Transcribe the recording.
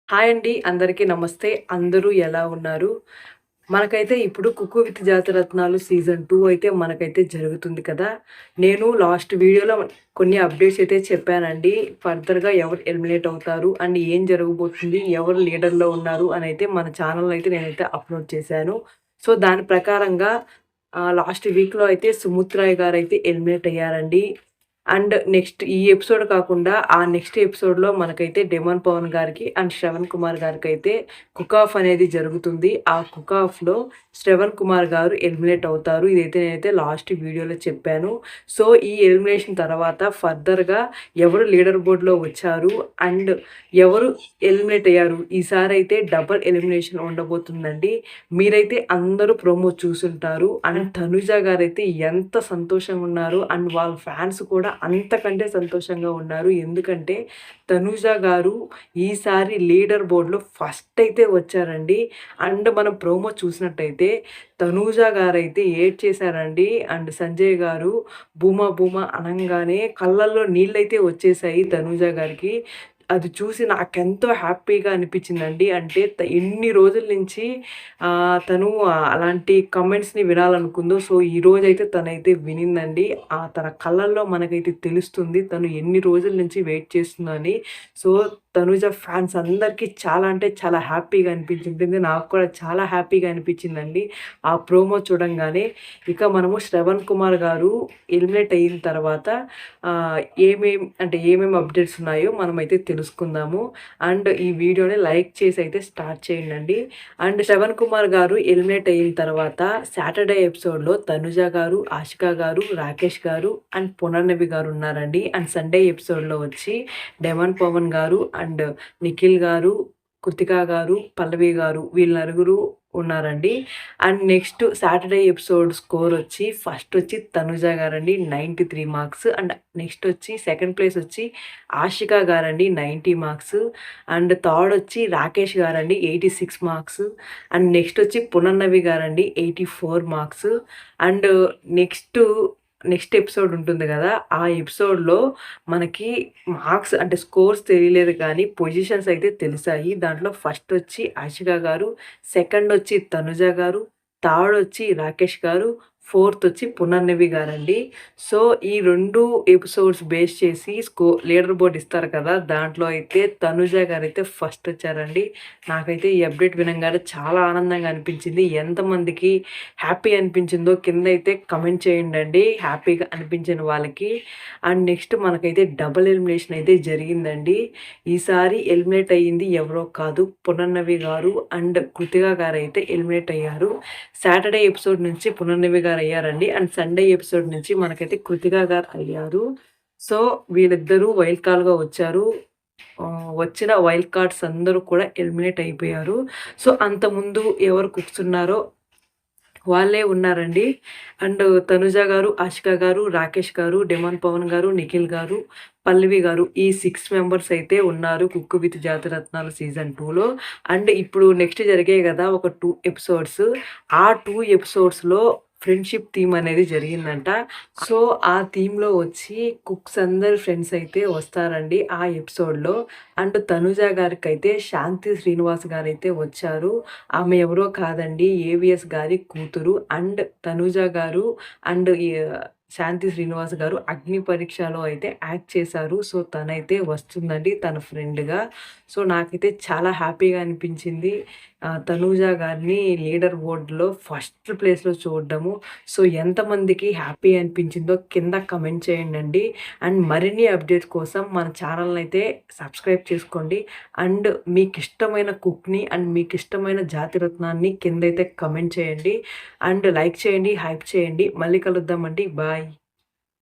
Hi అండి. అందరికీ నమస్తే. అందరూ ఎలా ఉన్నారు? మనకైతే ఇప్పుడు 'కుక్కు విత్ జాతిరత్నాలు' సీజన్ 2 అయితే మనకైతే జరుగుతుంది కదా! నేను లాస్ట్ వీడియోలో కొన్ని అప్డేట్స్ అయితే చెప్పానండి. ఫర్దర్‌గా ఎవరు ఎలిమినేట్ అవుతారు అండ్ ఏం జరగబోతుంది? ఎవరు లీడర్‌లో ఉన్నారు? అనైతే మన ఛానెల్‌లో అయితే నేనైతే అప్‌లోడ్ చేశాను. సో, దాని ప్రకారంగా లాస్ట్ వీక్‌లో అయితే సుమిత్రాయ్ గారైతే ఎలిమినేట్ అయ్యారండి. అండ్ నెక్స్ట్ ఈ ఎపిసోడ్ కాకుండా ఆ నెక్స్ట్ ఎపిసోడ్‌లో మనకైతే 'డెమన్ పవన్' గారికి అండ్ 'శ్రవణ్ కుమార్' గారికైతే కుక్ ఆఫ్ అనేది జరుగుతుంది. ఆ కుక్ ఆఫ్‌లో 'శ్రవణ్ కుమార్' గారు ఎలిమినేట్ అవుతారు. ఇదైతే నేనైతే లాస్ట్ వీడియోలో చెప్పాను. సో, ఈ ఎలిమినేషన్ తర్వాత ఫర్దర్‌గా ఎవరు లీడర్ బోర్డ్‌లో వచ్చారు అండ్ ఎవరు ఎలిమినేట్ అయ్యారు. ఈసారైతే డబుల్ ఎలిమినేషన్ ఉండబోతుందండి. మీరైతే అందరూ ప్రోమో చూసుంటారు. అండ్ తనుజ గారైతే ఎంత సంతోషంగా ఉన్నారు అండ్ వాళ్ళ ఫ్యాన్స్ కూడా అంతకంటే సంతోషంగా ఉన్నారు. ఎందుకంటే తనుజ గారు ఈసారి లీడర్ బోర్డ్‌లో ఫస్ట్ అయితే వచ్చారండి. అండ్ మనం ప్రోమో చూసినట్టయితే తనూజ గారైతే ఏడ్చేసారండి. అండ్ సంజయ్ గారు బూమా బూమా అనంగానే కళ్ళల్లో నీళ్ళైతే వచ్చేసాయి తనూజ గారికి. అది చూసి నాకెంతో హ్యాపీగా అనిపించిందండి. అంటే ఎన్ని రోజుల నుంచి తను అలాంటి కామెంట్స్‌ని వినాలనుకుందో. సో, ఈరోజైతే తనైతే వినిందండి. తన కళ్ళల్లో మనకైతే తెలుస్తుంది. తను ఎన్ని రోజుల నుంచి వెయిట్ చేస్తుందని. సో, తనూజ ఫ్యాన్స్ అందరికీ చాలా అంటే చాలా హ్యాపీగా అనిపించింది. నాకు కూడా చాలా హ్యాపీగా అనిపించిందండి. ఆ ప్రోమో చూడంగానే. ఇక మనము 'శ్రవణ్ కుమార్' గారు ఎలిమినేట్ అయిన తర్వాత ఏమేమి అప్డేట్స్ ఉన్నాయో మనమైతే తెలుసుకుందాము. అండ్ ఈ వీడియోని లైక్ చేసి అయితే స్టార్ట్ చేయండండి. అండ్ 'శ్రవణ్ కుమార్' గారు ఎలిమినేట్ అయిన తర్వాత సాటర్‌డే ఎపిసోడ్‌లో తనుజ గారు, ఆషిక గారు, రాకేష్ గారు అండ్ పునర్నవి గారు ఉన్నారండి. అండ్ సండే ఎపిసోడ్‌లో వచ్చి 'డెమన్ పవన్' గారు అండ్ నిఖిల్ గారు, కృతిక గారు, పల్లవి గారు వీళ్ళు నలుగురు ఉన్నారండి. And next Saturday episode score వచ్చి ఫస్ట్ వచ్చి తనుజ గారండి 93 మార్క్స్. అండ్ నెక్స్ట్ వచ్చి సెకండ్ ప్లేస్ వచ్చి ఆషిక గారండి 90 మార్క్స్. అండ్ థర్డ్ వచ్చి రాకేష్ గారండి 86 మార్క్స్. అండ్ నెక్స్ట్ వచ్చి పునర్నవి గారండి 84 marks. And next next episode ఉంటుంది గదా! ఆ ఎపిసోడ్‌లో మనకి మార్క్స్ అంటే స్కోర్స్ తెలియలేదు కానీ పొజిషన్స్ అయితే తెలిసాయి. దాంట్లో ఫస్ట్ వచ్చి ఆషిక గారు, సెకండ్ వచ్చి తనుజ గారు, థర్డ్ వచ్చి రాకేష్ గారు, ఫోర్త్ వచ్చి పునర్నవి గారండి. సో, ఈ 2 ఎపిసోడ్స్ బేస్ చేసి లీడర్ బోర్డ్ ఇస్తారు కదా! దాంట్లో అయితే తనుజ గారైతే ఫస్ట్ వచ్చారండి. నాకైతే ఈ అప్డేట్ వినంగానే చాలా ఆనందంగా అనిపించింది. ఎంతమందికి హ్యాపీ అనిపించిందో కిందైతే కమెంట్ చేయండండి. హ్యాపీగా అనిపించిన వాళ్ళకి. అండ్ నెక్స్ట్ మనకైతే డబుల్ ఎలిమినేషన్ అయితే జరిగిందండి. ఈసారి ఎలిమినేట్ అయ్యింది ఎవరో కాదు పునర్నవి గారు అండ్ కృతిక గారైతే ఎలిమినేట్ అయ్యారు. సాటర్‌డే ఎపిసోడ్ నుంచి పునర్నవి గారు అయ్యారండి. అండ్ సండే ఎపిసోడ్ నుంచి మనకైతే కృతిక గారు అయ్యారు. సో, వీళ్ళిద్దరూ వైల్డ్ కార్డ్‌గా వచ్చారు. వచ్చిన వైల్డ్ కార్డ్స్ అందరూ కూడా ఎలిమినేట్ అయిపోయారు. సో, అంతకుముందు ఎవరు కుక్స్ ఉన్నారో వాళ్ళే ఉన్నారండి. అండ్ తనుజ గారు, ఆషిక గారు, రాకేష్ గారు, డెమాన్ పవన్ గారు, నిఖిల్ గారు, పల్లవి గారు ఈ 6 మెంబర్స్ అయితే ఉన్నారు 'కుక్కు విత్ జాతిరత్నాలు' సీజన్ 2లో. అండ్ ఇప్పుడు నెక్స్ట్ జరిగాయి గదా! ఒక 2 ఎపిసోడ్స్. ఆ 2 ఎపిసోడ్స్‌లో ఫ్రెండ్‌షిప్ థీమ్ అనేది జరిగిందంట. సో, ఆ థీమ్‌లో వచ్చి కుక్స్ అందరు ఫ్రెండ్స్ అయితే వస్తారండి ఆ ఎపిసోడ్‌లో. అండ్ తనుజ గారికైతే శాంతి శ్రీనివాస్ గారైతే వచ్చారు. ఆమె ఎవరో కాదండి ఏవిఎస్ గారి కూతురు. అండ్ తనుజ గారు అండ్ శాంతి శ్రీనివాస్ గారు 'అగ్ని పరీక్షలో' అయితే యాక్ట్ చేశారు. సో, తనైతే వస్తుందండి తన ఫ్రెండ్‌గా. సో, నాకైతే చాలా హ్యాపీగా అనిపించింది. తనూజ గారిని లీడర్ బోర్డ్‌లో ఫస్ట్ ప్లేస్‌లో చూడడము. సో, ఎంతమందికి హ్యాపీ అనిపించిందో కింద కమెంట్ చేయండండి. అండ్ మరిన్ని అప్డేట్స్ కోసం మన ఛానల్‌ని అయితే సబ్స్క్రైబ్ చేసుకోండి. అండ్ మీకిష్టమైన కుక్‌ని అండ్ మీకిష్టమైన జాతిరత్నాన్ని కిందైతే కమెంట్ చేయండి. అండ్ లైక్ చేయండి, హైప్ చేయండి. మళ్ళీ కలుద్దామండి. బాయ్.